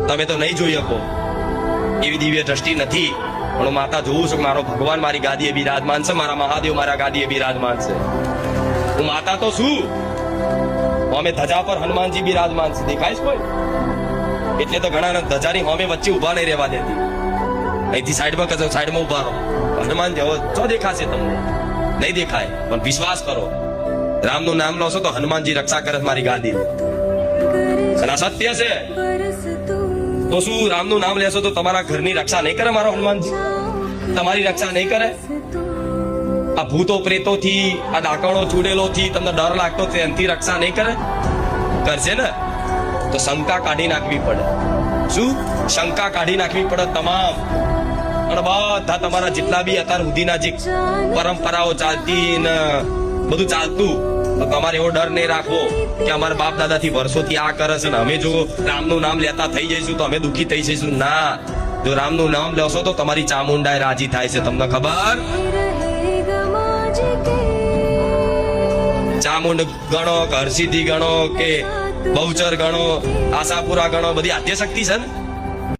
તમે તો નહીં જોઈ શકો, એવી દિવ્ય દ્રષ્ટિ નથી. પણ હું માતા જોઉં છું કે મારો ભગવાન મારી ગાદીએ બિરાજમાન છે, મારા મહાદેવ મારા ગાદીએ બિરાજમાન છે. હું માતા તો છું, અમે ધજા પર હનુમાનજી બિરાજમાન છે. દેખાય છે કોઈ? એટલે તો ઘણા ધજાની હોમે વચ્ચે ઉભા નહીં રહેવા દેતી. અહીંથી સાઈડમાં ઉભા રહો. હનુમાન જેવો જો દેખાશે તમને? નહીં દેખાય. પણ વિશ્વાસ કરો, રામનું નામ લો છો તો હનુમાનજી રક્ષા કરે મારી ગાદી. અને આ સત્ય છે. તો શું રામનું નામ લેશો તો તમારા ઘરની રક્ષા નહીં કરે મારો હનુમાનજી? તમારી રક્ષા નહીં કરે? આ ભૂતો પ્રેતો થી, આ ડાકણો ચૂડેલો થી તમને ડર લાગતો એનાથી રક્ષા નહીં કરે? કરશે ને? તો શંકા કાઢી નાખવી પડે. શું શંકા કાઢી નાખવી પડે તમામ. અને બધા તમારા જેટલા બી અત્યાર સુધીના જે પરંપરાઓ ચાલતી ને બધું ચાલતું, તો તમારે એવો ડર નહીં રાખવો કે અમારા બાપ દાદા થી વર્ષોથી આ કરે છે ને અમે જો રામનું નામ લેતા થઈ જઈશું તો અમે દુઃખી થઈ જઈશું. ના, જો રામનું નામ લેશો તો તમારી ચામુંડાએ રાજી થાય છે. તમને ખબર? ચામુંડ ગણો, હરસિદ્ધિ ગણો કે બહુચર ગણો, આશાપુરા ગણો, બધી આદ્ય શક્તિ છે ને.